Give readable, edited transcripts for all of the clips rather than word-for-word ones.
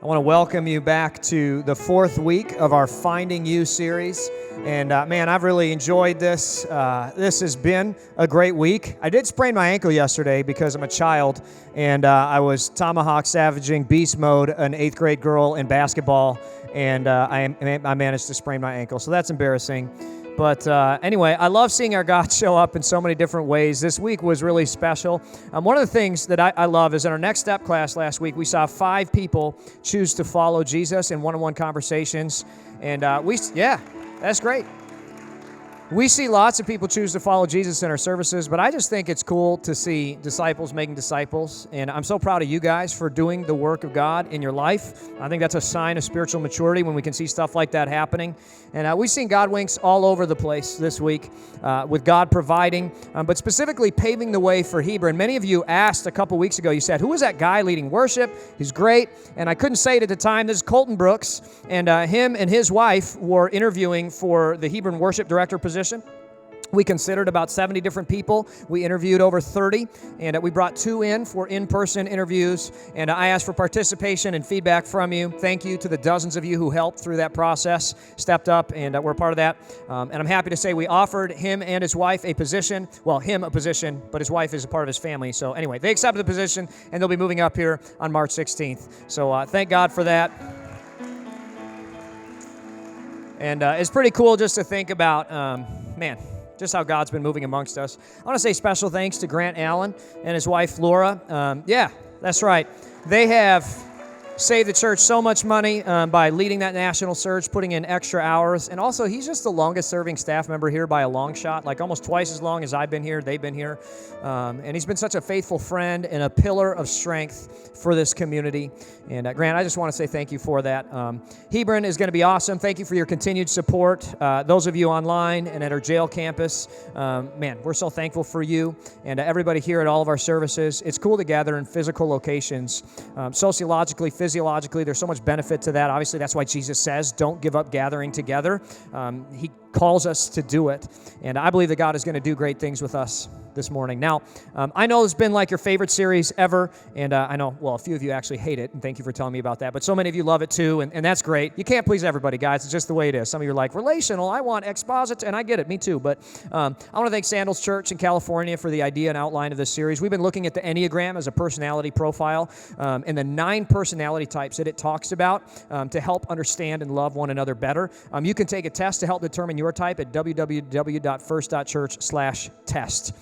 I want to welcome you back to the fourth week of our Finding You series. And man, I've really enjoyed this. This has been a great week. I did sprain my ankle yesterday because I'm a child, and I was tomahawk savaging beast mode an 8th grade girl in basketball, and I managed to sprain my ankle. So that's embarrassing. But anyway, I love seeing our God show up in so many different ways. This week was really special. One of the things that I love is in our Next Step class last week, we saw 5 people choose to follow Jesus in one-on-one conversations. And that's great. We see lots of people choose to follow Jesus in our services, but I just think it's cool to see disciples making disciples, and I'm so proud of you guys for doing the work of God in your life. I think that's a sign of spiritual maturity when we can see stuff like that happening. And we've seen God winks all over the place this week with God providing, but specifically paving the way for Hebron. Many of you asked a couple weeks ago, you said, who is that guy leading worship? He's great, and I couldn't say it at the time. This is Colton Brooks, and him and his wife were interviewing for the Hebron worship director position. We considered about 70 different people. We interviewed over 30, and we brought 2 in for in-person interviews, and I asked for participation and feedback from you. Thank you to the dozens of you who helped through that process, stepped up, and were part of that. And I'm happy to say we offered him and his wife a position. Well, him a position, but his wife is a part of his family. So anyway, they accepted the position, and they'll be moving up here on March 16th. So thank God for that. And it's pretty cool just to think about, just how God's been moving amongst us. I want to say special thanks to Grant Allen and his wife, Laura. That's right. They have saved the church so much money by leading that national search, putting in extra hours. And also, he's just the longest-serving staff member here by a long shot, like almost twice as long as I've been here, they've been here. And he's been such a faithful friend and a pillar of strength for this community. And Grant, I just want to say thank you for that. Hebron is going to be awesome. Thank you for your continued support. Those of you online and at our jail campus, we're so thankful for you and everybody here at all of our services. It's cool to gather in physical locations. Sociologically, physiologically, there's so much benefit to that. Obviously, that's why Jesus says, don't give up gathering together. He calls us to do it. And I believe that God is going to do great things with us this morning. Now, I know it's been like your favorite series ever, and I know, a few of you actually hate it, and thank you for telling me about that, but so many of you love it too, and that's great. You can't please everybody, guys. It's just the way it is. Some of you are like, relational, I want exposit, and I get it, me too, but I want to thank Sandals Church in California for the idea and outline of this series. We've been looking at the Enneagram as a personality profile, and the 9 personality types that it talks about to help understand and love one another better. You can take a test to help determine your type at www.first.church/test.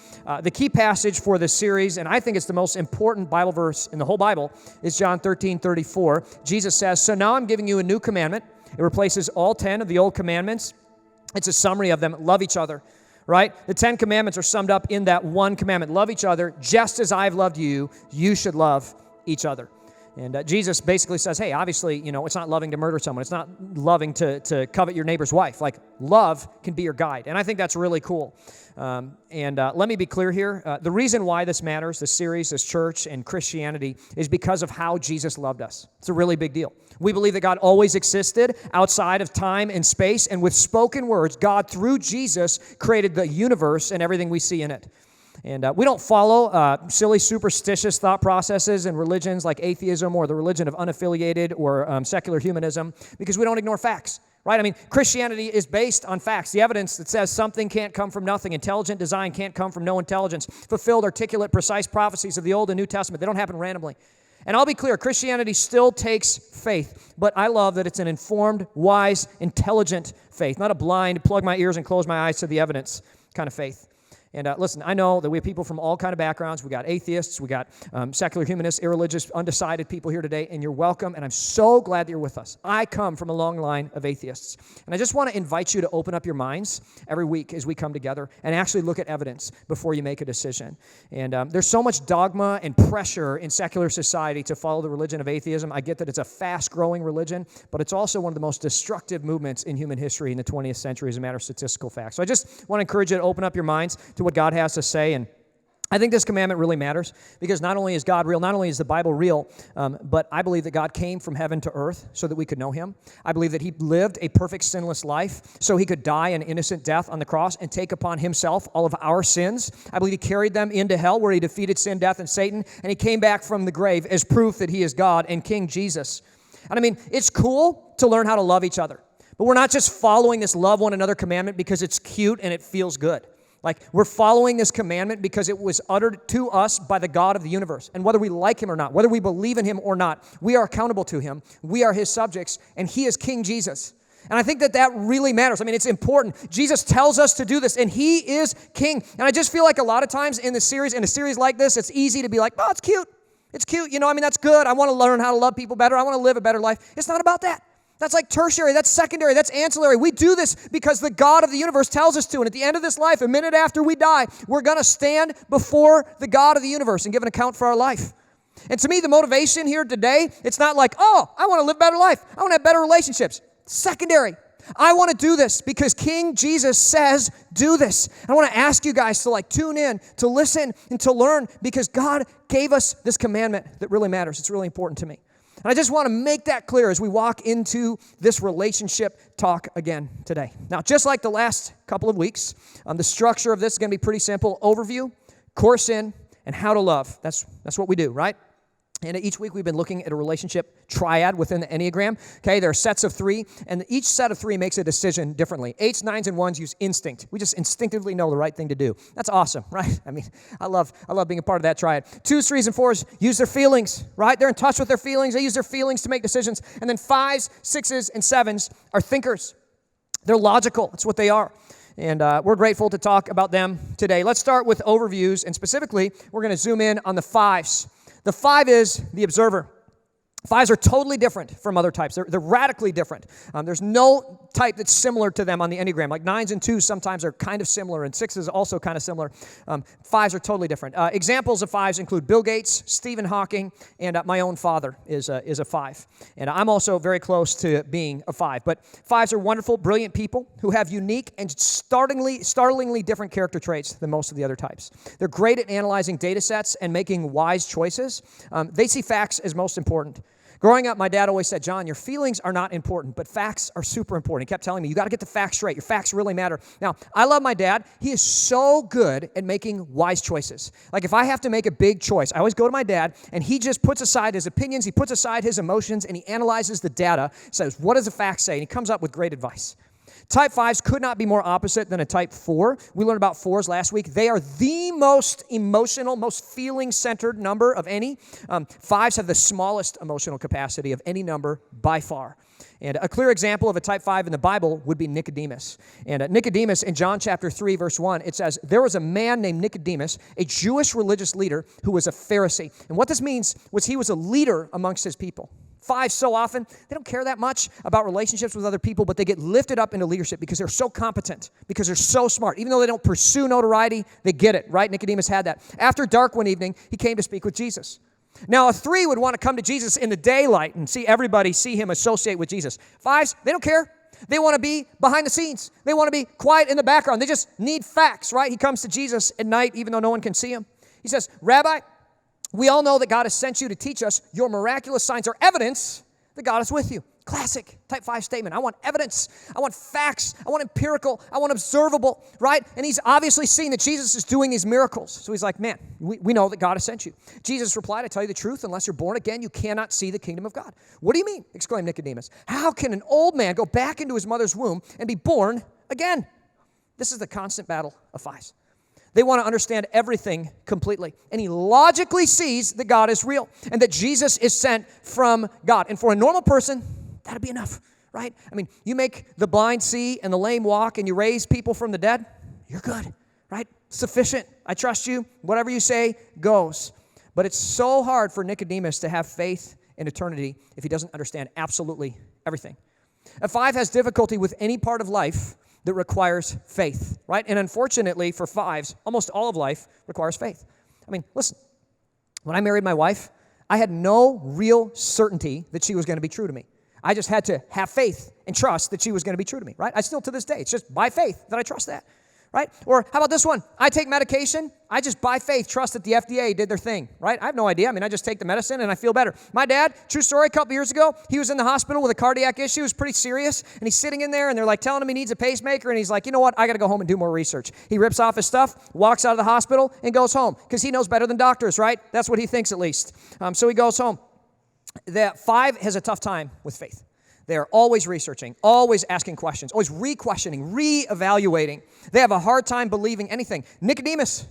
The key passage for this series, and I think it's the most important Bible verse in the whole Bible, is John 13:34. Jesus says, "So now I'm giving you a new commandment." It replaces all 10 of the old commandments. It's a summary of them. Love each other, right? The 10 commandments are summed up in that one commandment. Love each other just as I've loved you. You should love each other. And Jesus basically says, hey, obviously, it's not loving to murder someone. It's not loving to covet your neighbor's wife. Like, love can be your guide. And I think that's really cool. Let me be clear here. The reason why this matters, this series, this church, and Christianity, is because of how Jesus loved us. It's a really big deal. We believe that God always existed outside of time and space, and with spoken words, God, through Jesus, created the universe and everything we see in it. And we don't follow silly, superstitious thought processes and religions like atheism or the religion of unaffiliated or secular humanism because we don't ignore facts, right? I mean, Christianity is based on facts. The evidence that says something can't come from nothing. Intelligent design can't come from no intelligence. Fulfilled, articulate, precise prophecies of the Old and New Testament. They don't happen randomly. And I'll be clear, Christianity still takes faith, but I love that it's an informed, wise, intelligent faith, not a blind, plug my ears and close my eyes to the evidence kind of faith. And listen, I know that we have people from all kind of backgrounds. We got atheists, we got secular humanists, irreligious, undecided people here today, and you're welcome, and I'm so glad that you're with us. I come from a long line of atheists, and I just want to invite you to open up your minds every week as we come together and actually look at evidence before you make a decision. And there's so much dogma and pressure in secular society to follow the religion of atheism. I get that it's a fast-growing religion, but it's also one of the most destructive movements in human history in the 20th century as a matter of statistical facts. So I just want to encourage you to open up your minds to what God has to say. And I think this commandment really matters because not only is God real, not only is the Bible real, but I believe that God came from heaven to earth so that we could know him. I believe that he lived a perfect sinless life so he could die an innocent death on the cross and take upon himself all of our sins. I believe he carried them into hell where he defeated sin, death, and Satan, and he came back from the grave as proof that he is God and King Jesus. And I mean, it's cool to learn how to love each other. But we're not just following this love one another commandment because it's cute and it feels good. Like, we're following this commandment because it was uttered to us by the God of the universe. And whether we like him or not, whether we believe in him or not, we are accountable to him. We are his subjects, and he is King Jesus. And I think that really matters. I mean, it's important. Jesus tells us to do this, and he is king. And I just feel like a lot of times in a series like this, it's easy to be like, oh, it's cute. It's cute. You know, I mean, that's good. I want to learn how to love people better. I want to live a better life. It's not about that. That's like tertiary. That's secondary. That's ancillary. We do this because the God of the universe tells us to. And at the end of this life, a minute after we die, we're going to stand before the God of the universe and give an account for our life. And to me, the motivation here today, it's not like, oh, I want to live a better life. I want to have better relationships. Secondary. I want to do this because King Jesus says, do this. I want to ask you guys to tune in, to listen, and to learn because God gave us this commandment that really matters. It's really important to me. And I just want to make that clear as we walk into this relationship talk again today. Now, just like the last couple of weeks, the structure of this is going to be pretty simple. Overview, core sin, and how to love. That's what we do, right? And each week we've been looking at a relationship triad within the Enneagram. Okay, there are sets of 3, and each set of 3 makes a decision differently. 8s, 9s, and 1s use instinct. We just instinctively know the right thing to do. That's awesome, right? I mean, I love being a part of that triad. 2s, 3s, and 4s use their feelings, right? They're in touch with their feelings. They use their feelings to make decisions. And then 5s, 6s, and 7s are thinkers. They're logical. That's what they are. And we're grateful to talk about them today. Let's start with overviews, and specifically, we're going to zoom in on the 5s. The 5 is the observer. 5s are totally different from other types. They're radically different. There's no type that's similar to them on the Enneagram. Like 9s and 2s sometimes are kind of similar, and 6s also kind of similar. 5s are totally different. Examples of 5s include Bill Gates, Stephen Hawking, and my own father is a 5. And I'm also very close to being a 5. But 5s are wonderful, brilliant people who have unique and startlingly different character traits than most of the other types. They're great at analyzing data sets and making wise choices. They see facts as most important. Growing up, my dad always said, John, your feelings are not important, but facts are super important. He kept telling me, you got to get the facts straight. Your facts really matter. Now, I love my dad. He is so good at making wise choices. Like if I have to make a big choice, I always go to my dad, and he just puts aside his opinions, he puts aside his emotions, and he analyzes the data, says, what does the facts say? And he comes up with great advice. Type 5s could not be more opposite than a type 4. We learned about 4s last week. They are the most emotional, most feeling-centered number of any. 5s have the smallest emotional capacity of any number by far. And a clear example of a type 5 in the Bible would be Nicodemus. And Nicodemus, in John chapter 3, verse 1, it says, there was a man named Nicodemus, a Jewish religious leader who was a Pharisee. And what this means was he was a leader amongst his people. 5s so often, they don't care that much about relationships with other people, but they get lifted up into leadership because they're so competent, because they're so smart. Even though they don't pursue notoriety, they get it, right? Nicodemus had that. After dark one evening, he came to speak with Jesus. Now, a 3 would want to come to Jesus in the daylight and see him associate with Jesus. 5s, they don't care. They want to be behind the scenes. They want to be quiet in the background. They just need facts, right? He comes to Jesus at night, even though no one can see him. He says, Rabbi, we all know that God has sent you to teach us. Your miraculous signs are evidence that God is with you. Classic type 5 statement. I want evidence. I want facts. I want empirical. I want observable, right? And he's obviously seen that Jesus is doing these miracles. So he's like, man, we know that God has sent you. Jesus replied, I tell you the truth, unless you're born again, you cannot see the kingdom of God. What do you mean? Exclaimed Nicodemus. How can an old man go back into his mother's womb and be born again? This is the constant battle of 5s. They want to understand everything completely. And he logically sees that God is real and that Jesus is sent from God. And for a normal person, that'd be enough, right? I mean, you make the blind see and the lame walk and you raise people from the dead, you're good, right? Sufficient. I trust you. Whatever you say goes. But it's so hard for Nicodemus to have faith in eternity if he doesn't understand absolutely everything. A 5 has difficulty with any part of life that requires faith, right? And unfortunately for 5s, almost all of life requires faith. I mean, listen, when I married my wife, I had no real certainty that she was going to be true to me. I just had to have faith and trust that she was going to be true to me, right? I still, to this day, it's just by faith that I trust that, right? Or how about this one? I take medication. I just by faith trust that the FDA did their thing, right? I have no idea. I mean, I just take the medicine and I feel better. My dad, true story, a couple years ago, he was in the hospital with a cardiac issue. It was pretty serious. And he's sitting in there and they're like telling him he needs a pacemaker. And he's like, you know what? I got to go home and do more research. He rips off his stuff, walks out of the hospital and goes home because he knows better than doctors, right? That's what he thinks at least. So he goes home. that 5 has a tough time with faith. They are always researching, always asking questions, always re-questioning, re-evaluating. They have a hard time believing anything. Nicodemus,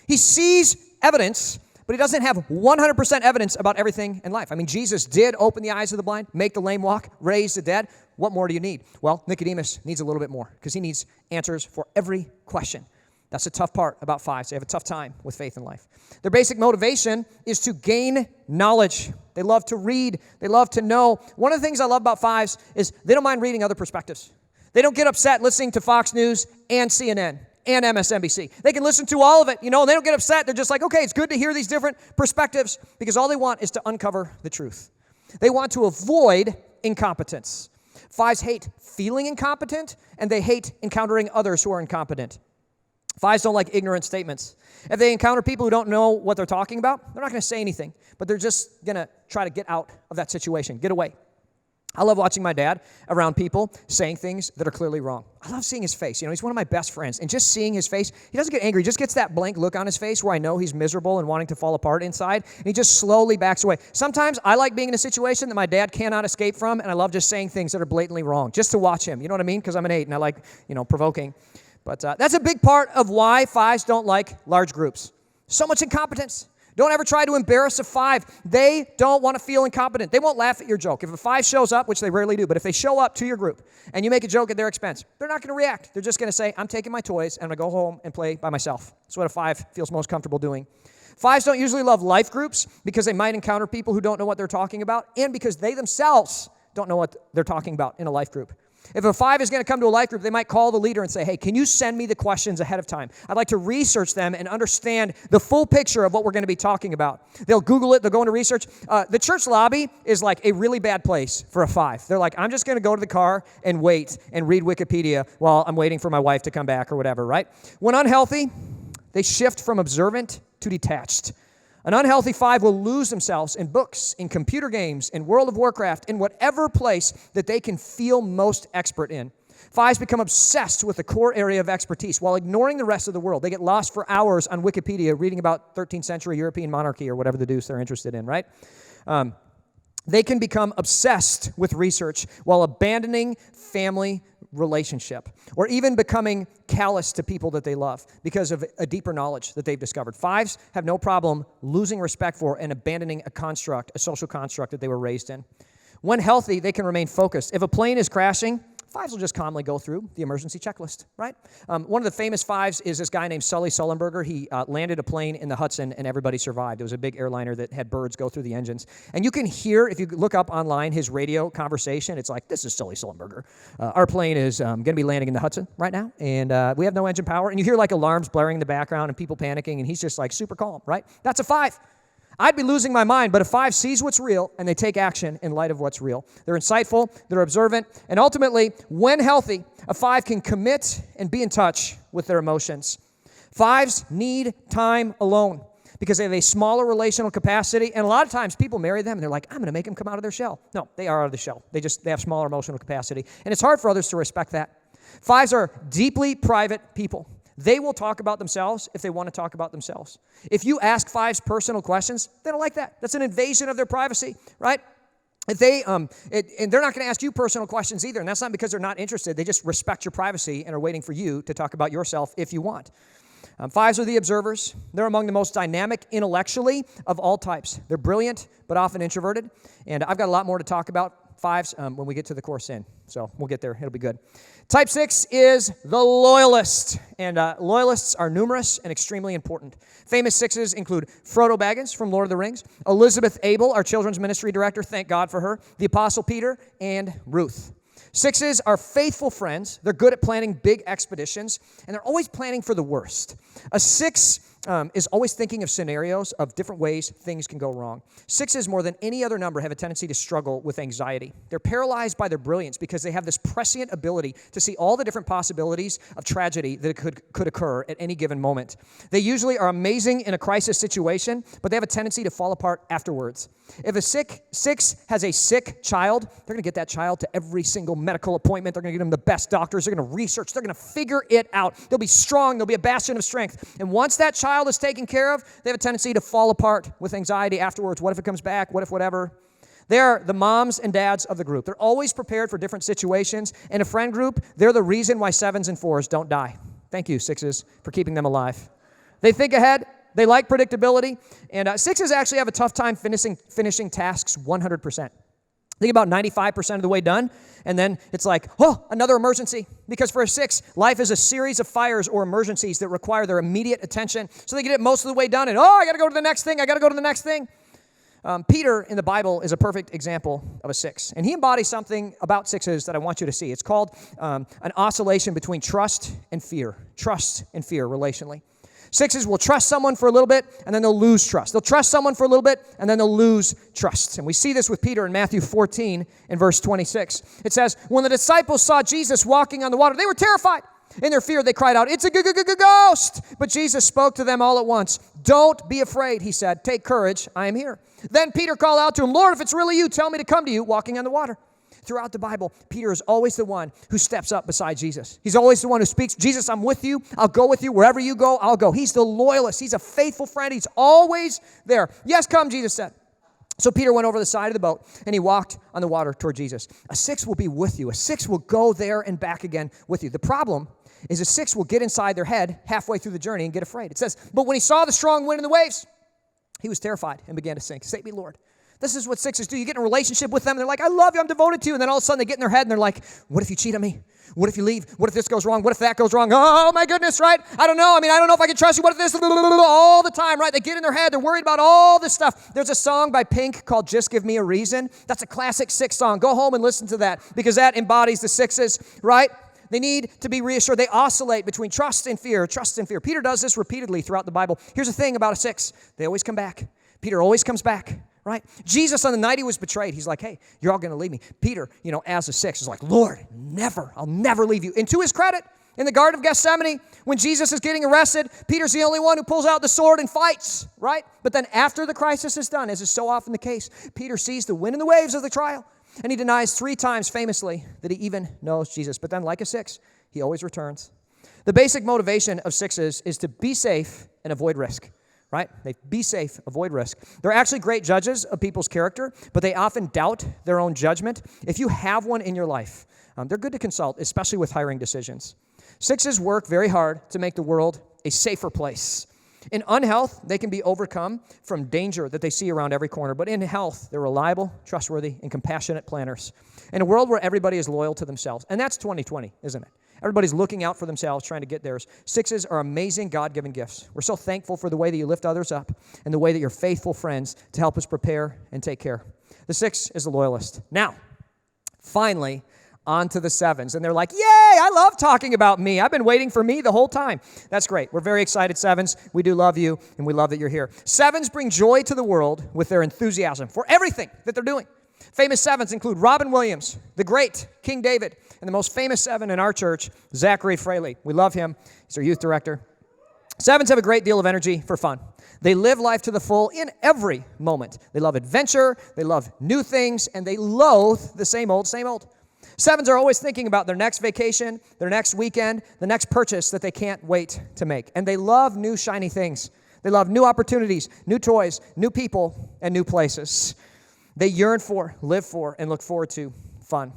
he sees evidence, but he doesn't have 100% evidence about everything in life. I mean, Jesus did open the eyes of the blind, make the lame walk, raise the dead. What more do you need? Well, Nicodemus needs a little bit more because he needs answers for every question. That's the tough part about 5s. They have a tough time with faith in life. Their basic motivation is to gain knowledge. They love to read. They love to know. One of the things I love about 5s is they don't mind reading other perspectives. They don't get upset listening to Fox News and CNN and MSNBC. They can listen to all of it, and they don't get upset. They're just like, okay, it's good to hear these different perspectives because all they want is to uncover the truth. They want to avoid incompetence. 5s hate feeling incompetent, and they hate encountering others who are incompetent. 5s don't like ignorant statements. If they encounter people who don't know what they're talking about, they're not going to say anything, but they're just going to try to get out of that situation, get away. I love watching my dad around people saying things that are clearly wrong. I love seeing his face. He's one of my best friends, and just seeing his face, he doesn't get angry. He just gets that blank look on his face where I know he's miserable and wanting to fall apart inside, and he just slowly backs away. Sometimes I like being in a situation that my dad cannot escape from, and I love just saying things that are blatantly wrong, just to watch him. You know what I mean? Because I'm an 8, and I like, provoking. But that's a big part of why 5s don't like large groups. So much incompetence. Don't ever try to embarrass a 5. They don't want to feel incompetent. They won't laugh at your joke. If a 5 shows up, which they rarely do, but if they show up to your group and you make a joke at their expense, they're not going to react. They're just going to say, I'm taking my toys and I'm going to go home and play by myself. That's what a 5 feels most comfortable doing. 5s don't usually love life groups because they might encounter people who don't know what they're talking about and because they themselves don't know what they're talking about in a life group. If a 5 is going to come to a life group, they might call the leader and say, hey, can you send me the questions ahead of time? I'd like to research them and understand the full picture of what we're going to be talking about. They'll Google it. They'll go into research. The church lobby is like a really bad place for a 5. They're like, I'm just going to go to the car and wait and read Wikipedia while I'm waiting for my wife to come back or whatever, right? When unhealthy, they shift from observant to detached. An unhealthy 5 will lose themselves in books, in computer games, in World of Warcraft, in whatever place that they can feel most expert in. 5s become obsessed with the core area of expertise while ignoring the rest of the world. They get lost for hours on Wikipedia reading about 13th century European monarchy or whatever the deuce they're interested in, right? They can become obsessed with research while abandoning family relationship or even becoming callous to people that they love because of a deeper knowledge that they've discovered. 5s have no problem losing respect for and abandoning a construct, a social construct that they were raised in. When healthy, they can remain focused. If a plane is crashing, 5s will just calmly go through the emergency checklist, right? One of the famous 5s is this guy named Sully Sullenberger. He landed a plane in the Hudson, and everybody survived. It was a big airliner that had birds go through the engines. And you can hear, if you look up online, his radio conversation. It's like, this is Sully Sullenberger. Our plane is going to be landing in the Hudson right now, and we have no engine power. And you hear like alarms blaring in the background and people panicking, and he's just like super calm, right? That's a 5. I'd be losing my mind, but a 5 sees what's real, and they take action in light of what's real. They're insightful, they're observant, and ultimately, when healthy, a 5 can commit and be in touch with their emotions. 5s need time alone because they have a smaller relational capacity, and a lot of times people marry them, and they're like, I'm going to make them come out of their shell. No, they are out of the shell. They have smaller emotional capacity, and it's hard for others to respect that. 5s are deeply private people. They will talk about themselves if they want to talk about themselves. If you ask 5s personal questions, they don't like that. That's an invasion of their privacy, right? If and they're not going to ask you personal questions either, and that's not because they're not interested. They just respect your privacy and are waiting for you to talk about yourself if you want. 5s are the observers. They're among the most dynamic intellectually of all types. They're brilliant, but often introverted, and I've got a lot more to talk about 5s when we get to the core sin. So we'll get there. It'll be good. Type 6 is the loyalist, and loyalists are numerous and extremely important. Famous 6s include Frodo Baggins from Lord of the Rings, Elizabeth Abel, our children's ministry director, thank God for her, the Apostle Peter, and Ruth. 6s are faithful friends. They're good at planning big expeditions, and they're always planning for the worst. A 6 is always thinking of scenarios of different ways things can go wrong. 6s, more than any other number, have a tendency to struggle with anxiety. They're paralyzed by their brilliance because they have this prescient ability to see all the different possibilities of tragedy that could occur at any given moment. They usually are amazing in a crisis situation, but they have a tendency to fall apart afterwards. If a 6 has a sick child, they're going to get that child to every single medical appointment. They're going to get them the best doctors. They're going to research. They're going to figure it out. They'll be strong. They'll be a bastion of strength. And once that child is taken care of, they have a tendency to fall apart with anxiety afterwards. What if it comes back? What if whatever? They're the moms and dads of the group. They're always prepared for different situations. In a friend group, they're the reason why 7s and 4s don't die. Thank you, 6s, for keeping them alive. They think ahead. They like predictability. And 6s actually have a tough time finishing tasks 100%. Think about 95% of the way done, and then it's like, oh, another emergency. Because for a 6, life is a series of fires or emergencies that require their immediate attention. So they get it most of the way done, and I got to go to the next thing. Peter in the Bible is a perfect example of a 6. And he embodies something about 6s that I want you to see. It's called an oscillation between trust and fear. Trust and fear relationally. 6s will trust someone for a little bit, and then they'll lose trust. They'll trust someone for a little bit, and then they'll lose trust. And we see this with Peter in Matthew 14 in verse 26. It says, when the disciples saw Jesus walking on the water, they were terrified. In their fear, they cried out, it's a ghost! But Jesus spoke to them all at once. Don't be afraid, he said. Take courage, I am here. Then Peter called out to him, Lord, if it's really you, tell me to come to you walking on the water. Throughout the Bible, Peter is always the one who steps up beside Jesus. He's always the one who speaks, Jesus, I'm with you. I'll go with you. Wherever you go, I'll go. He's the loyalist. He's a faithful friend. He's always there. Yes, come, Jesus said. So Peter went over the side of the boat, and he walked on the water toward Jesus. A 6 will be with you. A 6 will go there and back again with you. The problem is a 6 will get inside their head halfway through the journey and get afraid. It says, but when he saw the strong wind and the waves, he was terrified and began to sink. Save me, Lord. This is what 6s do. You get in a relationship with them. They're like, I love you. I'm devoted to you. And then all of a sudden they get in their head and they're like, what if you cheat on me? What if you leave? What if this goes wrong? What if that goes wrong? Oh, my goodness, right? I don't know. I don't know if I can trust you. What if this? All the time, right? They get in their head. They're worried about all this stuff. There's a song by Pink called Just Give Me a Reason. That's a classic 6 song. Go home and listen to that because that embodies the 6s, right? They need to be reassured. They oscillate between trust and fear, trust and fear. Peter does this repeatedly throughout the Bible. Here's the thing about a 6. They always come back. Peter always comes back. Right? Jesus, on the night he was betrayed, he's like, hey, you're all going to leave me. Peter, as a 6, is like, Lord, never. I'll never leave you. And to his credit, in the Garden of Gethsemane, when Jesus is getting arrested, Peter's the only one who pulls out the sword and fights, right? But then after the crisis is done, as is so often the case, Peter sees the wind and the waves of the trial, and he denies 3 times famously that he even knows Jesus. But then, like a 6, he always returns. The basic motivation of 6s is to be safe and avoid risk. Right? They be safe, avoid risk. They're actually great judges of people's character, but they often doubt their own judgment. If you have one in your life, they're good to consult, especially with hiring decisions. 6s work very hard to make the world a safer place. In unhealth, they can be overcome from danger that they see around every corner. But in health, they're reliable, trustworthy, and compassionate planners. In a world where everybody is loyal to themselves, and that's 2020, isn't it? Everybody's looking out for themselves, trying to get theirs. 6s are amazing God-given gifts. We're so thankful for the way that you lift others up and the way that you're faithful friends to help us prepare and take care. The 6 is the loyalist. Now, finally, on to the 7s. And they're like, yay, I love talking about me. I've been waiting for me the whole time. That's great. We're very excited, 7s. We do love you, and we love that you're here. 7s bring joy to the world with their enthusiasm for everything that they're doing. Famous 7s include Robin Williams, the great King David, and the most famous 7 in our church, Zachary Fraley. We love him. He's our youth director. 7s have a great deal of energy for fun. They live life to the full in every moment. They love adventure, they love new things, and they loathe the same old, same old. 7s are always thinking about their next vacation, their next weekend, the next purchase that they can't wait to make. And they love new shiny things. They love new opportunities, new toys, new people, and new places. They yearn for, live for, and look forward to fun.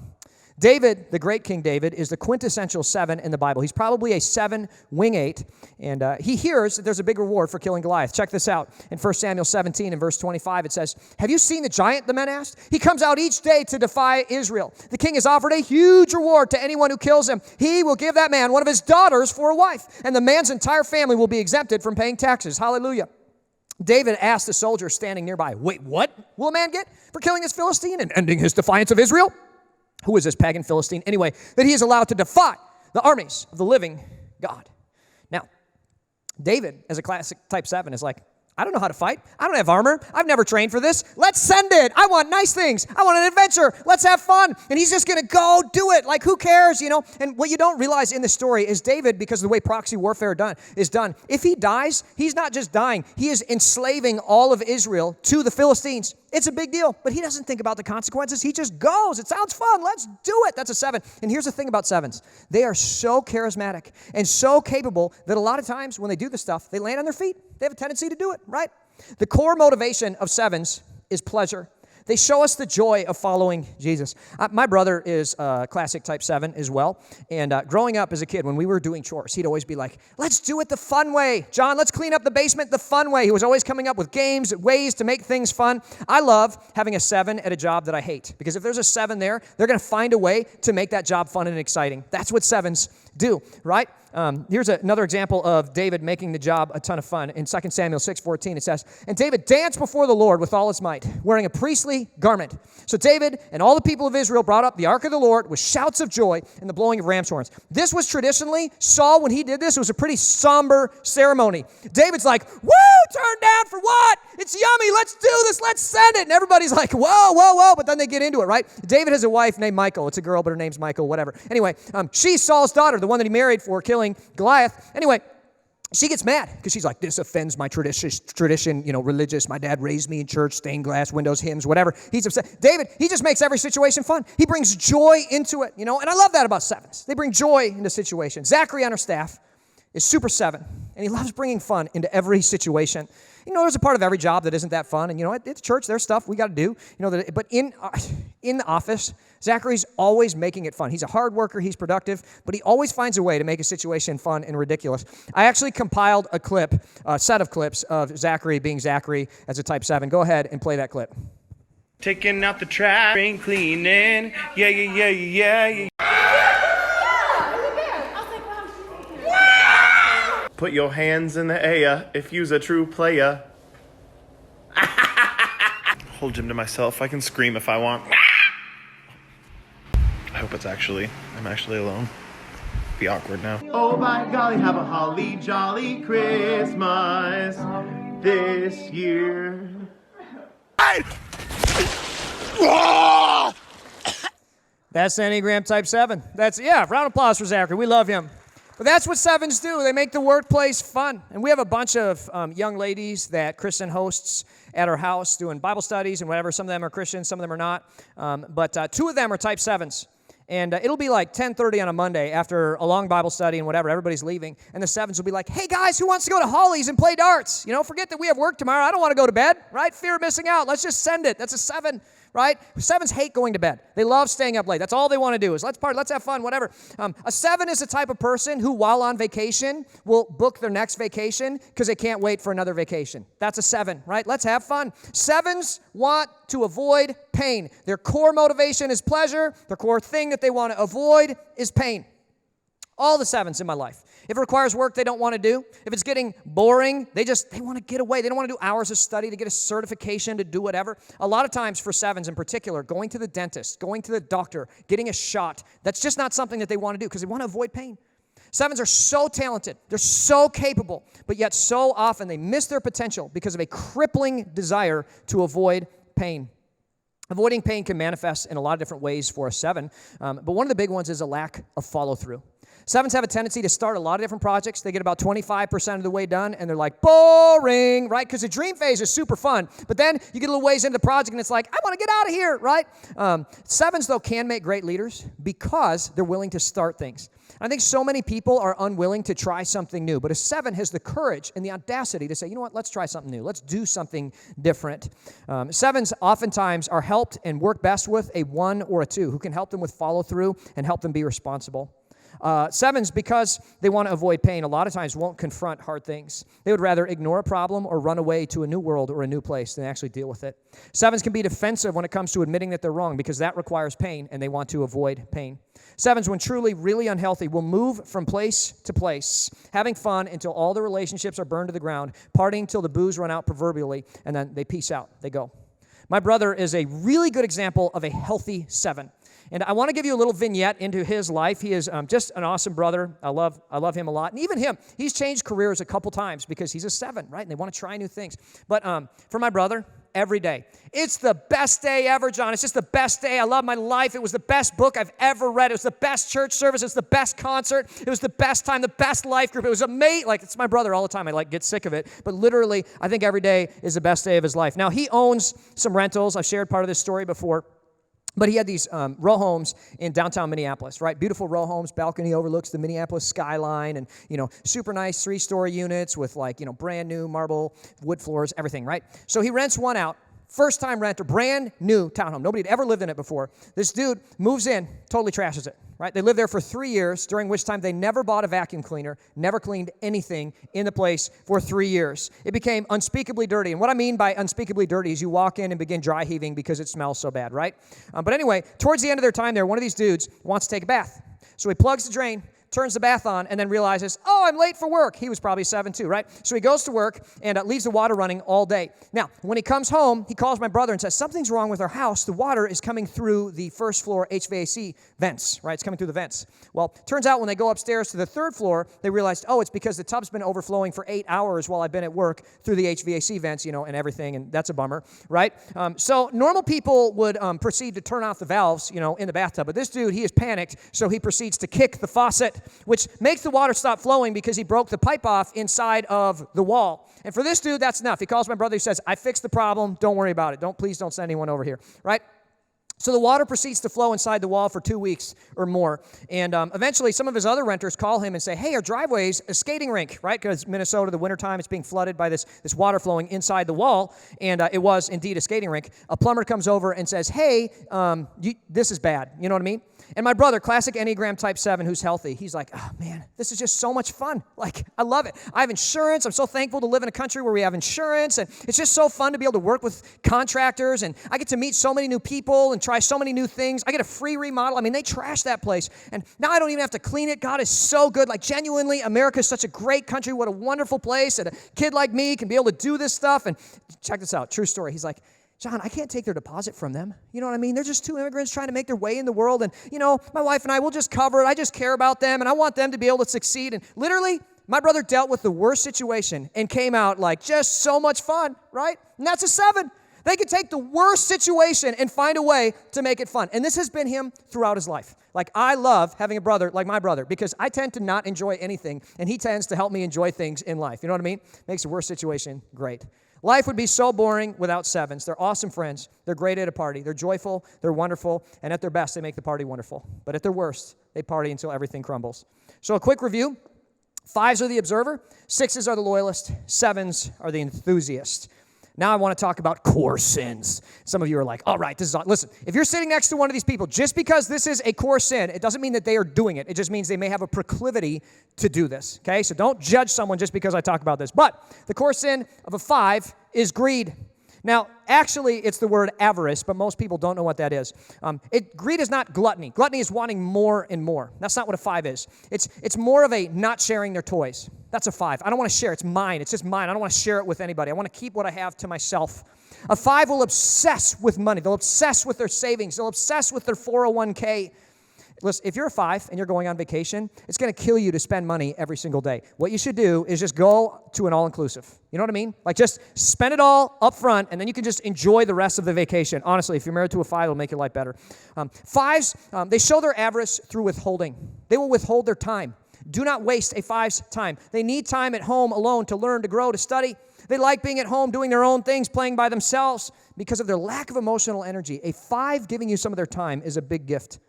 David, the great King David, is the quintessential 7 in the Bible. He's probably a 7 wing 8, and he hears that there's a big reward for killing Goliath. Check this out. In 1 Samuel 17 and verse 25, it says, have you seen the giant, the men asked? He comes out each day to defy Israel. The king has offered a huge reward to anyone who kills him. He will give that man one of his daughters for a wife, and the man's entire family will be exempted from paying taxes. Hallelujah. David asked the soldier standing nearby, wait, what will a man get for killing this Philistine and ending his defiance of Israel? Who is this pagan Philistine? Anyway, that he is allowed to defy the armies of the living God. Now, David, as a classic type 7, is like, I don't know how to fight. I don't have armor. I've never trained for this. Let's send it. I want nice things. I want an adventure. Let's have fun. And he's just going to go do it. Like, who cares, And what you don't realize in this story is David, because of the way proxy warfare is done, if he dies, he's not just dying. He is enslaving all of Israel to the Philistines. It's a big deal, but he doesn't think about the consequences. He just goes. It sounds fun. Let's do it. That's a 7. And here's the thing about 7s. They are so charismatic and so capable that a lot of times when they do this stuff, they land on their feet. They have a tendency to do it, right? The core motivation of 7s is pleasure. They show us the joy of following Jesus. My brother is classic type 7 as well. And growing up as a kid, when we were doing chores, he'd always be like, let's do it the fun way. John, let's clean up the basement the fun way. He was always coming up with games, ways to make things fun. I love having a 7 at a job that I hate, because if there's a 7 there, they're going to find a way to make that job fun and exciting. That's what 7s do, right? Here's another example of David making the job a ton of fun. In 2 Samuel 6:14, it says, "And David danced before the Lord with all his might, wearing a priestly garment. So David and all the people of Israel brought up the ark of the Lord with shouts of joy and the blowing of ram's horns." This was traditionally, Saul, when he did this, it was a pretty somber ceremony. David's like, woo, turn down for what? It's yummy, let's do this, let's send it. And everybody's like, whoa, whoa, whoa, but then they get into it, right? David has a wife named Michal. It's a girl, but her name's Michal, whatever. Anyway, she's Saul's daughter, the one that he married for killing Goliath. Anyway, she gets mad because she's like, this offends my tradition, religious. My dad raised me in church, stained glass, windows, hymns, whatever. He's upset. David, he just makes every situation fun. He brings joy into it, and I love that about 7s. They bring joy into situations. Zachary on our staff is super 7, and he loves bringing fun into every situation. There's a part of every job that isn't that fun, and at church, there's stuff we got to do, but in the office, Zachary's always making it fun. He's a hard worker, he's productive, but he always finds a way to make a situation fun and ridiculous. I actually compiled a set of clips of Zachary being Zachary as a type 7. Go ahead and play that clip. Taking out the trash, spring cleaning, yeah. Put your hands in the air if you's a true player. Hold him to myself. I can scream if I want. I hope I'm actually alone. Be awkward now. Oh by golly, have a holly jolly Christmas this year. That's Enneagram type 7. Round of applause for Zachary. We love him. But that's what 7s do. They make the workplace fun. And we have a bunch of young ladies that Kristen hosts at our house doing Bible studies and whatever. Some of them are Christians, some of them are not. But 2 of them are type 7s. And it'll be like 10:30 on a Monday after a long Bible study and whatever. Everybody's leaving. And the 7s will be like, hey, guys, who wants to go to Holly's and play darts? Forget that we have work tomorrow. I don't want to go to bed, right? Fear of missing out. Let's just send it. That's a 7. Right? 7s hate going to bed. They love staying up late. That's all they want to do is let's party, let's have fun, whatever. A 7 is the type of person who, while on vacation, will book their next vacation because they can't wait for another vacation. That's a 7, right? Let's have fun. 7s want to avoid pain. Their core motivation is pleasure. Their core thing that they want to avoid is pain. All the 7s in my life. If it requires work they don't want to do, if it's getting boring, they want to get away. They don't want to do hours of study to get a certification to do whatever. A lot of times for 7s in particular, going to the dentist, going to the doctor, getting a shot, that's just not something that they want to do because they want to avoid pain. 7s are so talented. They're so capable, but yet so often they miss their potential because of a crippling desire to avoid pain. Avoiding pain can manifest in a lot of different ways for a 7, but one of the big ones is a lack of follow-through. 7s have a tendency to start a lot of different projects. They get about 25% of the way done, and they're like, boring, right? Because the dream phase is super fun, but then you get a little ways into the project, and it's like, I want to get out of here, right? 7s, though, can make great leaders because they're willing to start things. I think so many people are unwilling to try something new, but a 7 has the courage and the audacity to say, you know what, let's try something new. Let's do something different. 7s oftentimes are helped and work best with a 1 or a 2 who can help them with follow-through and help them be responsible. 7s, because they want to avoid pain, a lot of times won't confront hard things. They would rather ignore a problem or run away to a new world or a new place than actually deal with it. 7s can be defensive when it comes to admitting that they're wrong because that requires pain, and they want to avoid pain. 7s, when truly really unhealthy, will move from place to place, having fun until all the relationships are burned to the ground, partying till the booze run out proverbially, and then they peace out. They go. My brother is a really good example of a healthy 7. And I want to give you a little vignette into his life. He is just an awesome brother. I love him a lot. And even him, he's changed careers a couple times because he's a 7, right? And they want to try new things. But for my brother, every day, it's the best day ever, John. It's just the best day. I love my life. It was the best book I've ever read. It was the best church service. It's the best concert. It was the best time, the best life group. It was amazing. Like, it's my brother all the time. I get sick of it. But literally, I think every day is the best day of his life. Now, he owns some rentals. I've shared part of this story before. But he had these row homes in downtown Minneapolis, right? Beautiful row homes, balcony overlooks the Minneapolis skyline, and, super nice 3-story units with brand new marble wood floors, everything, right? So he rents one out First-time renter, brand new townhome. Nobody had ever lived in it before. This dude moves in, totally trashes it, right? They lived there for 3 years, during which time they never bought a vacuum cleaner, never cleaned anything in the place for 3 years. It became unspeakably dirty. And what I mean by unspeakably dirty is you walk in and begin dry heaving because it smells so bad, right? But anyway, towards the end of their time there, one of these dudes wants to take a bath. So he plugs the drain, turns the bath on, and then realizes, oh, I'm late for work. He was probably 7 too, right? So he goes to work and leaves the water running all day. Now, when he comes home, he calls my brother and says, something's wrong with our house. The water is coming through the first floor HVAC vents, right? It's coming through the vents. Well, turns out when they go upstairs to the third floor, they realized, oh, it's because the tub's been overflowing for 8 hours while I've been at work through the HVAC vents, and everything, and that's a bummer, right? So normal people would proceed to turn off the valves, in the bathtub, but this dude, he is panicked, so he proceeds to kick the faucet, which makes the water stop flowing because he broke the pipe off inside of the wall. And for this dude, that's enough. He calls my brother, he says, I fixed the problem, don't worry about it. Please don't send anyone over here, right? So the water proceeds to flow inside the wall for 2 weeks or more. And eventually, some of his other renters call him and say, hey, our driveway's a skating rink, right? Because Minnesota, the wintertime, it's being flooded by this water flowing inside the wall. And it was indeed a skating rink. A plumber comes over and says, hey, this is bad. You know what I mean? And my brother, classic Enneagram type 7, who's healthy, he's like, oh, man, this is just so much fun. Like, I love it. I have insurance. I'm so thankful to live in a country where we have insurance. And it's just so fun to be able to work with contractors. And I get to meet so many new people and try so many new things. I get a free remodel. I mean, they trash that place. And now I don't even have to clean it. God is so good. Like, genuinely, America is such a great country. What a wonderful place. And a kid like me can be able to do this stuff. And check this out. True story. He's like, John, I can't take their deposit from them. You know what I mean? They're just two immigrants trying to make their way in the world. And, my wife and I will just cover it. I just care about them, and I want them to be able to succeed. And literally, my brother dealt with the worst situation and came out like just so much fun, right? And that's a 7. They could take the worst situation and find a way to make it fun. And this has been him throughout his life. Like, I love having a brother like my brother because I tend to not enjoy anything, and he tends to help me enjoy things in life. You know what I mean? Makes the worst situation great. Life would be so boring without 7s. They're awesome friends. They're great at a party. They're joyful. They're wonderful. And at their best, they make the party wonderful. But at their worst, they party until everything crumbles. So a quick review. 5s are the observer. 6s are the loyalist. 7s are the enthusiast. Now I want to talk about core sins. Some of you are like, all right, listen, if you're sitting next to one of these people, just because this is a core sin, it doesn't mean that they are doing it. It just means they may have a proclivity to do this, okay? So don't judge someone just because I talk about this. But the core sin of a 5 is greed. Now, actually, it's the word avarice, but most people don't know what that is. Greed is not gluttony. Gluttony is wanting more and more. That's not what a 5 is. It's more of a not sharing their toys. That's a 5. I don't want to share. It's mine. It's just mine. I don't want to share it with anybody. I want to keep what I have to myself. A 5 will obsess with money. They'll obsess with their savings. They'll obsess with their 401k. Listen, if you're a 5 and you're going on vacation, it's going to kill you to spend money every single day. What you should do is just go to an all-inclusive. You know what I mean? Like, just spend it all up front, and then you can just enjoy the rest of the vacation. Honestly, if you're married to a 5, it'll make your life better. 5s, they show their avarice through withholding. They will withhold their time. Do not waste a 5's time. They need time at home alone to learn, to grow, to study. They like being at home, doing their own things, playing by themselves because of their lack of emotional energy. A 5 giving you some of their time is a big gift.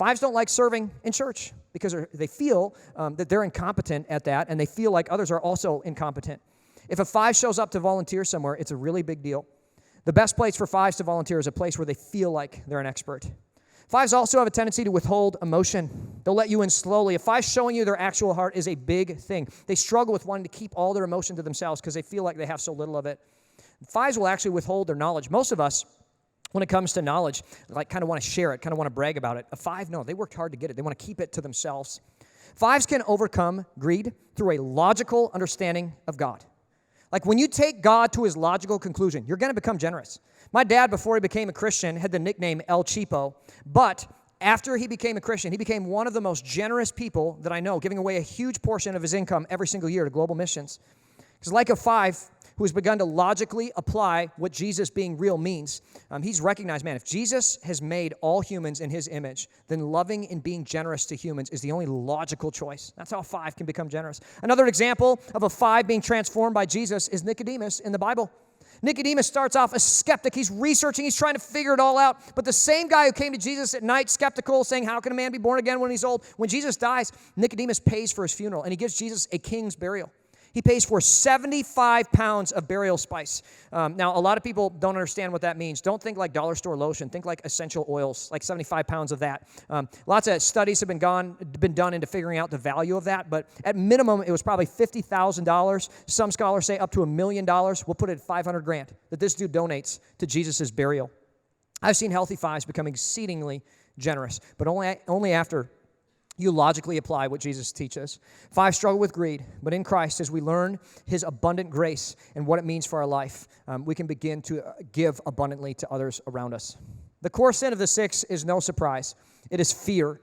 5s don't like serving in church because they feel that they're incompetent at that, and they feel like others are also incompetent. If a 5 shows up to volunteer somewhere, it's a really big deal. The best place for 5s to volunteer is a place where they feel like they're an expert. 5s also have a tendency to withhold emotion. They'll let you in slowly. A 5 showing you their actual heart is a big thing. They struggle with wanting to keep all their emotion to themselves because they feel like they have so little of it. 5s will actually withhold their knowledge. Most of us, when it comes to knowledge, like kind of want to share it, kind of want to brag about it. A 5, no, they worked hard to get it. They want to keep it to themselves. 5s can overcome greed through a logical understanding of God. Like, when you take God to his logical conclusion, you're going to become generous. My dad, before he became a Christian, had the nickname El Cheapo, but after he became a Christian, he became one of the most generous people that I know, giving away a huge portion of his income every single year to global missions. Because like a 5 who has begun to logically apply what Jesus being real means, he's recognized, man, if Jesus has made all humans in his image, then loving and being generous to humans is the only logical choice. That's how a 5 can become generous. Another example of a 5 being transformed by Jesus is Nicodemus in the Bible. Nicodemus starts off a skeptic. He's researching. He's trying to figure it all out. But the same guy who came to Jesus at night, skeptical, saying, how can a man be born again when he's old? When Jesus dies, Nicodemus pays for his funeral, and he gives Jesus a king's burial. He pays for 75 pounds of burial spice. Now, a lot of people don't understand what that means. Don't think like dollar store lotion. Think like essential oils, like 75 pounds of that. Lots of studies have been done into figuring out the value of that, but at minimum, it was probably $50,000. Some scholars say up to $1 million. We'll put it at $500,000 that this dude donates to Jesus' burial. I've seen healthy fives become exceedingly generous, but only after you logically apply what Jesus teaches. Five struggle with greed, but in Christ, as we learn his abundant grace and what it means for our life, we can begin to give abundantly to others around us. The core sin of the six is no surprise. It is fear.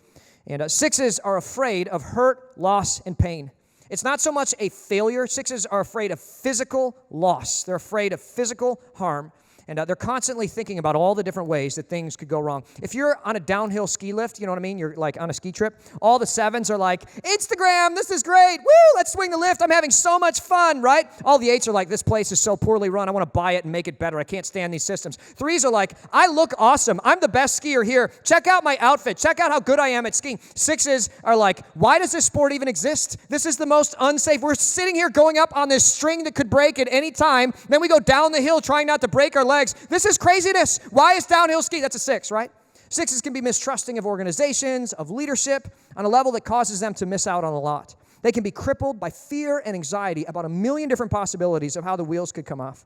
And sixes are afraid of hurt, loss, and pain. It's not so much a failure. Sixes are afraid of physical loss. They're afraid of physical harm. And they're constantly thinking about all the different ways that things could go wrong. If you're on a downhill ski lift, you know what I mean? You're like on a ski trip. All the sevens are like, Instagram, this is great. Woo, let's swing the lift. I'm having so much fun, right? All the eights are like, this place is so poorly run. I want to buy it and make it better. I can't stand these systems. Threes are like, I look awesome. I'm the best skier here. Check out my outfit. Check out how good I am at skiing. Sixes are like, why does this sport even exist? This is the most unsafe. We're sitting here going up on this string that could break at any time. Then we go down the hill trying not to break our legs. This is craziness. Why is downhill ski? That's a six, right? Sixes can be mistrusting of organizations, of leadership, on a level that causes them to miss out on a lot. They can be crippled by fear and anxiety about a million different possibilities of how the wheels could come off.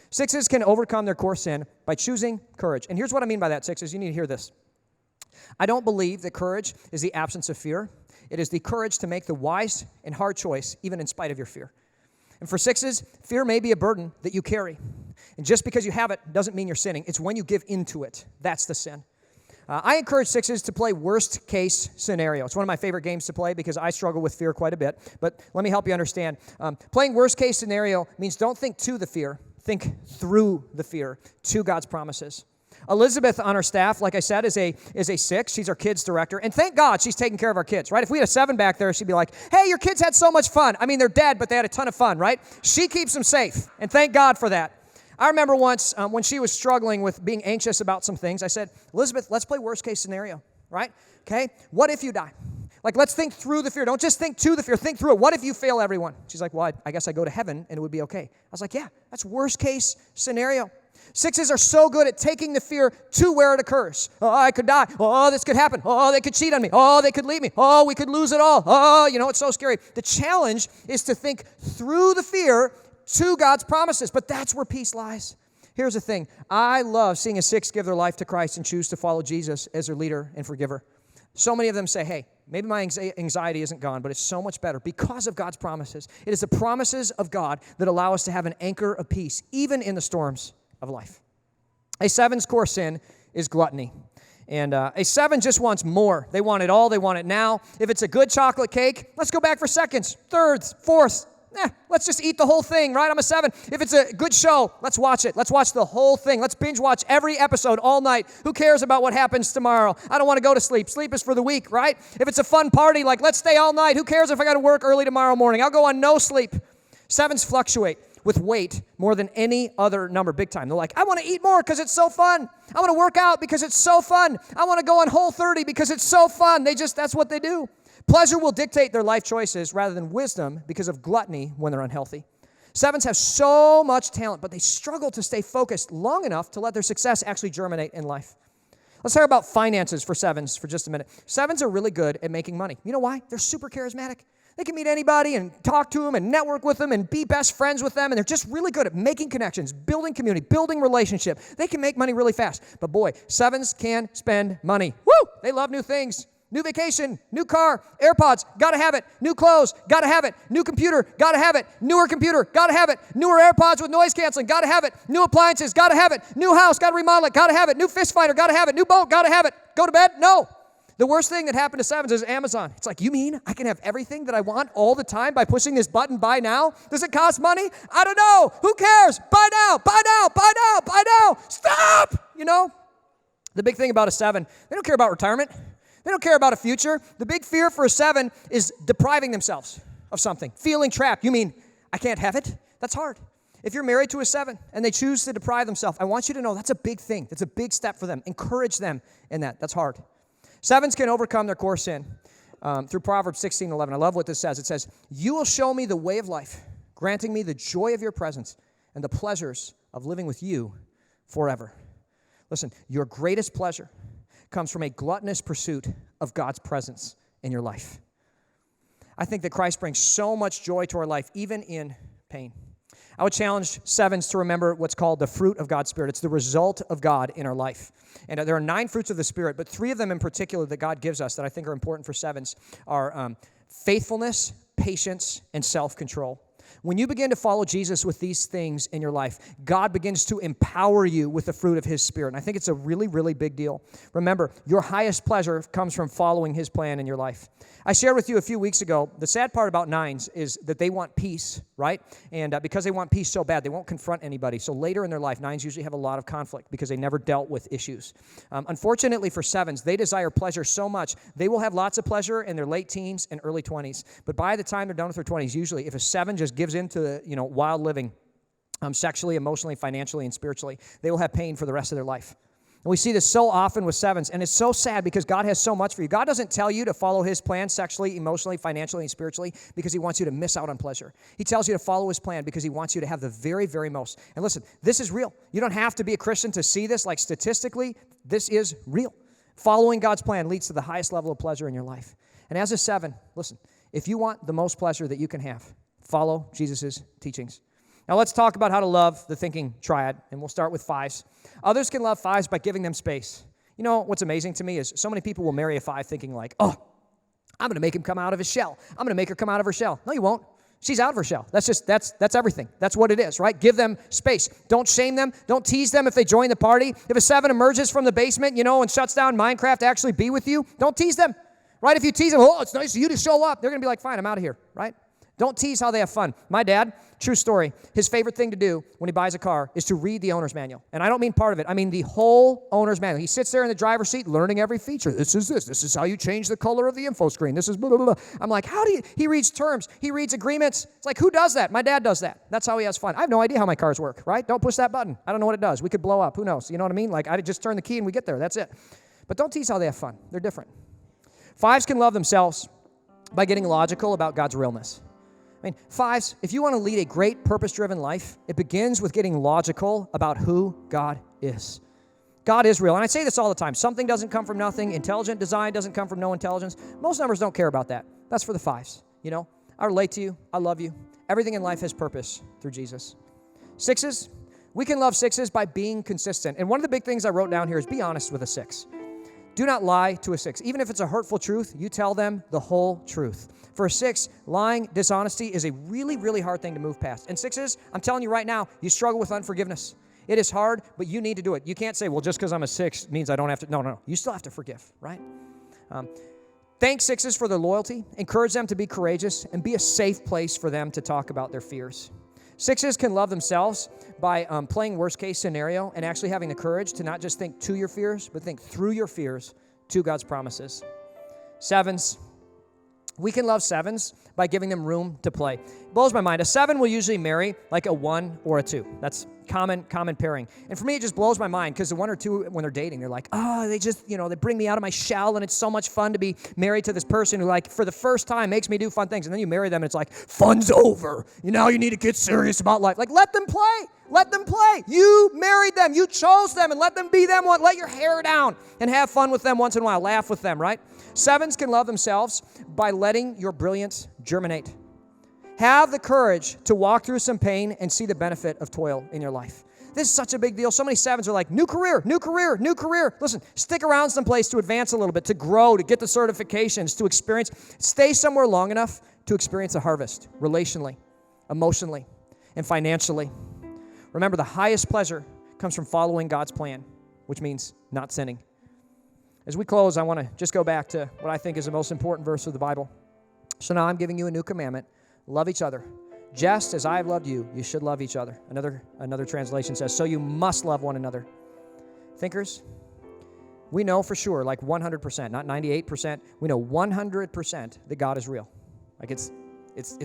Sixes can overcome their core sin by choosing courage. And here's what I mean by that, sixes. You need to hear this. I don't believe that courage is the absence of fear. It is the courage to make the wise and hard choice, even in spite of your fear. And for sixes, fear may be a burden that you carry. And just because you have it doesn't mean you're sinning. It's when you give into it. That's the sin. I encourage sixes to play worst case scenario. It's one of my favorite games to play because I struggle with fear quite a bit. But let me help you understand. Playing worst case scenario means don't think to the fear. Think through the fear to God's promises. Elizabeth on our staff, like I said, is a six. She's our kids director. And thank God she's taking care of our kids, right? If we had a seven back there, she'd be like, hey, your kids had so much fun. I mean, they're dead, but they had a ton of fun, right? She keeps them safe. And thank God for that. I remember once when she was struggling with being anxious about some things, I said, Elizabeth, let's play worst case scenario, right? Okay? What if you die? Like, let's think through the fear. Don't just think to the fear. Think through it. What if you fail everyone? She's like, well, I guess I go to heaven and it would be okay. I was like, yeah, that's worst case scenario. Sixes are so good at taking the fear to where it occurs. Oh, I could die. Oh, this could happen. Oh, they could cheat on me. Oh, they could leave me. Oh, we could lose it all. Oh, it's so scary. The challenge is to think through the fear to God's promises, but that's where peace lies. Here's the thing. I love seeing a six give their life to Christ and choose to follow Jesus as their leader and forgiver. So many of them say, hey, maybe my anxiety isn't gone, but it's so much better because of God's promises. It is the promises of God that allow us to have an anchor of peace, even in the storms of life. A seven's core sin is gluttony. And a seven just wants more. They want it all. They want it now. If it's a good chocolate cake, let's go back for seconds, thirds, fourths. Let's just eat the whole thing, right? I'm a seven. If it's a good show, let's watch it. Let's watch the whole thing. Let's binge watch every episode all night. Who cares about what happens tomorrow? I don't want to go to sleep. Sleep is for the weak, right? If it's a fun party, like let's stay all night. Who cares if I got to work early tomorrow morning? I'll go on no sleep. Sevens fluctuate with weight more than any other number, big time. They're like, I want to eat more because it's so fun. I want to work out because it's so fun. I want to go on Whole30 because it's so fun. That's what they do. Pleasure will dictate their life choices rather than wisdom because of gluttony when they're unhealthy. Sevens have so much talent, but they struggle to stay focused long enough to let their success actually germinate in life. Let's talk about finances for sevens for just a minute. Sevens are really good at making money. You know why? They're super charismatic. They can meet anybody and talk to them and network with them and be best friends with them, and they're just really good at making connections, building community, building relationship. They can make money really fast. But boy, sevens can spend money. Woo! They love new things. New vacation, new car, AirPods, gotta have it. New clothes, gotta have it. New computer, gotta have it. Newer computer, gotta have it. Newer AirPods with noise canceling, gotta have it. New appliances, gotta have it. New house, gotta remodel it, gotta have it. New fish finder, gotta have it. New boat, gotta have it. Go to bed? No. The worst thing that happened to sevens is Amazon. It's like, you mean I can have everything that I want all the time by pushing this button, buy now? Does it cost money? I don't know. Who cares? Buy now, buy now, buy now, buy now. Stop! The big thing about a seven, they don't care about retirement. They don't care about a future. The big fear for a seven is depriving themselves of something, feeling trapped. You mean I can't have it? That's hard. If you're married to a seven and they choose to deprive themselves, I want you to know that's a big thing. That's a big step for them. Encourage them in that. That's hard. Sevens can overcome their core sin through Proverbs 16:11. I love what this says. It says, you will show me the way of life. granting me the joy of your presence and the pleasures of living with you forever. Listen, your greatest pleasure comes from a gluttonous pursuit of God's presence in your life. I think that Christ brings so much joy to our life, even in pain. I would challenge sevens to remember what's called the fruit of God's Spirit. It's the result of God in our life. And there are 9 fruits of the Spirit, but 3 of them in particular that God gives us that I think are important for sevens are faithfulness, patience, and self-control. When you begin to follow Jesus with these things in your life, God begins to empower you with the fruit of His Spirit. And I think it's a really, really big deal. Remember, your highest pleasure comes from following His plan in your life. I shared with you a few weeks ago, the sad part about 9s is that they want peace, right? And because they want peace so bad, they won't confront anybody. So later in their life, 9s usually have a lot of conflict because they never dealt with issues. Unfortunately for 7s, they desire pleasure so much, they will have lots of pleasure in their late teens and early 20s. But by the time they're done with their 20s, usually if a 7 just gives into wild living, sexually, emotionally, financially, and spiritually, they will have pain for the rest of their life. And we see this so often with 7s, and it's so sad because God has so much for you. God doesn't tell you to follow His plan sexually, emotionally, financially, and spiritually because He wants you to miss out on pleasure. He tells you to follow His plan because He wants you to have the very, very most. And listen, this is real. You don't have to be a Christian to see this. Like statistically, this is real. Following God's plan leads to the highest level of pleasure in your life. And as a 7, listen, if you want the most pleasure that you can have, follow Jesus' teachings. Now let's talk about how to love the thinking triad, and we'll start with 5s. Others can love 5s by giving them space. You know, what's amazing to me is so many people will marry a 5 thinking like, oh, I'm going to make him come out of his shell. I'm going to make her come out of her shell. No, you won't. She's out of her shell. That's everything. That's what it is, right? Give them space. Don't shame them. Don't tease them if they join the party. If a 7 emerges from the basement, and shuts down Minecraft to actually be with you, don't tease them, right? If you tease them, oh, it's nice of you to show up, they're going to be like, fine, I'm out of here, right? Don't tease how they have fun. My dad, true story, his favorite thing to do when he buys a car is to read the owner's manual. And I don't mean part of it. I mean the whole owner's manual. He sits there in the driver's seat learning every feature. This is how you change the color of the info screen. This is blah, blah, blah. I'm like, he reads terms. He reads agreements. It's like, who does that? My dad does that. That's how he has fun. I have no idea how my cars work, right? Don't push that button. I don't know what it does. We could blow up. Who knows? You know what I mean? Like, I just turn the key and we get there. That's it. But don't tease how they have fun. They're different. 5s can love themselves by getting logical about God's realness. 5s, if you want to lead a great purpose-driven life, it begins with getting logical about who God is. God is real. And I say this all the time. Something doesn't come from nothing. Intelligent design doesn't come from no intelligence. Most numbers don't care about that. That's for the 5s. I relate to you. I love you. Everything in life has purpose through Jesus. 6s, we can love 6s by being consistent. And one of the big things I wrote down here is be honest with a 6. Do not lie to a 6. Even if it's a hurtful truth, you tell them the whole truth. For a 6, lying, dishonesty is a really, really hard thing to move past. And 6s, I'm telling you right now, you struggle with unforgiveness. It is hard, but you need to do it. You can't say, well, just because I'm a 6 means I don't have to. No. You still have to forgive, right? Thank 6s for their loyalty. Encourage them to be courageous and be a safe place for them to talk about their fears. 6s can love themselves by playing worst-case scenario and actually having the courage to not just think to your fears, but think through your fears to God's promises. 7s, we can love 7s by giving them room to play. It blows my mind. A 7 will usually marry like a 1 or a 2. That's common pairing. And for me, it just blows my mind because the 1 or 2, when they're dating, they're like, they just, they bring me out of my shell and it's so much fun to be married to this person who, like, for the first time makes me do fun things. And then you marry them and it's like, fun's over. Now you need to get serious about life. Like, let them play. Let them play. You married them. You chose them, and let them be them. Let your hair down and have fun with them once in a while. Laugh with them, right? 7s can love themselves by letting your brilliance germinate. Have the courage to walk through some pain and see the benefit of toil in your life. This is such a big deal. So many 7s are like, new career. Listen, stick around someplace to advance a little bit, to grow, to get the certifications, to experience. Stay somewhere long enough to experience a harvest, relationally, emotionally, and financially. Remember, the highest pleasure comes from following God's plan, which means not sinning. As we close, I want to just go back to what I think is the most important verse of the Bible. So now I'm giving you a new commandment. Love each other. Just as I have loved you, you should love each other. Another translation says, so you must love one another. Thinkers, we know for sure, like 100%, not 98%, we know 100% that God is real. Like it's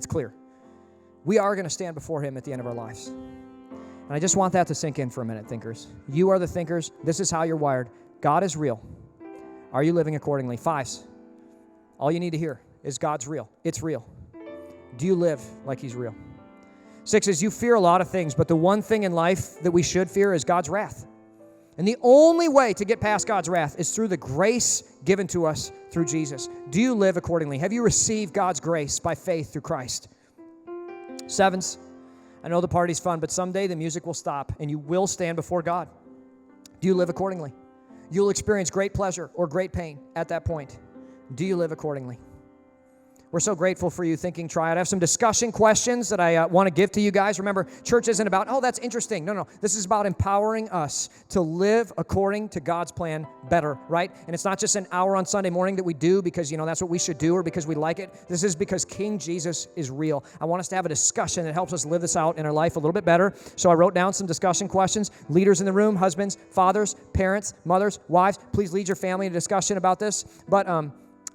clear. We are going to stand before Him at the end of our lives. And I just want that to sink in for a minute, thinkers. You are the thinkers. This is how you're wired. God is real. Are you living accordingly? 5s, all you need to hear is God's real. It's real. Do you live like He's real? 6 is you fear a lot of things, but the one thing in life that we should fear is God's wrath. And the only way to get past God's wrath is through the grace given to us through Jesus. Do you live accordingly? Have you received God's grace by faith through Christ? 7s, I know the party's fun, but someday the music will stop and you will stand before God. Do you live accordingly? You'll experience great pleasure or great pain at that point. Do you live accordingly? We're so grateful for you, Thinking Triad. I have some discussion questions that I want to give to you guys. Remember, church isn't about, oh, that's interesting. No. This is about empowering us to live according to God's plan better, right? And it's not just an hour on Sunday morning that we do because, that's what we should do or because we like it. This is because King Jesus is real. I want us to have a discussion that helps us live this out in our life a little bit better. So I wrote down some discussion questions. Leaders in the room, husbands, fathers, parents, mothers, wives, please lead your family in a discussion about this. But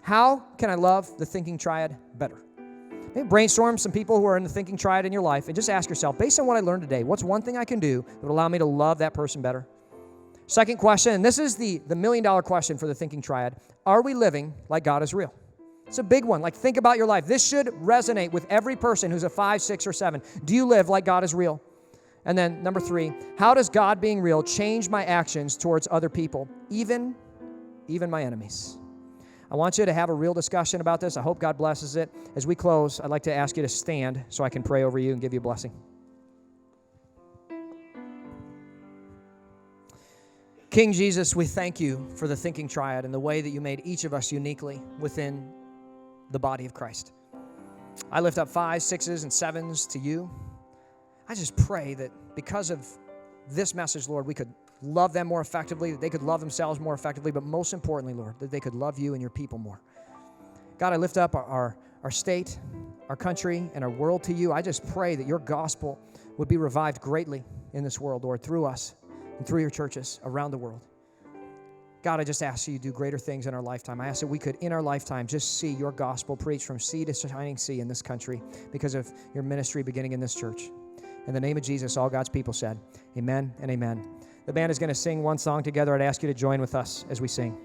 how can I love the Thinking Triad better? Maybe brainstorm some people who are in the Thinking Triad in your life and just ask yourself, based on what I learned today, what's one thing I can do that would allow me to love that person better? Second question, and this is the million-dollar question for the Thinking Triad, are we living like God is real? It's a big one. Like, think about your life. This should resonate with every person who's a 5, 6, or 7. Do you live like God is real? And then number 3, how does God being real change my actions towards other people, even my enemies? I want you to have a real discussion about this. I hope God blesses it. As we close, I'd like to ask you to stand so I can pray over you and give you a blessing. King Jesus, we thank you for the Thinking Triad and the way that you made each of us uniquely within the body of Christ. I lift up 5, 6s, and 7s to you. I just pray that because of this message, Lord, we could love them more effectively, that they could love themselves more effectively, but most importantly, Lord, that they could love you and your people more. God, I lift up our state, our country, and our world to you. I just pray that your gospel would be revived greatly in this world, Lord, through us and through your churches around the world. God, I just ask you to do greater things in our lifetime. I ask that we could, in our lifetime, just see your gospel preached from sea to shining sea in this country because of your ministry beginning in this church. In the name of Jesus, all God's people said, amen and amen. The band is going to sing one song together. I'd ask you to join with us as we sing.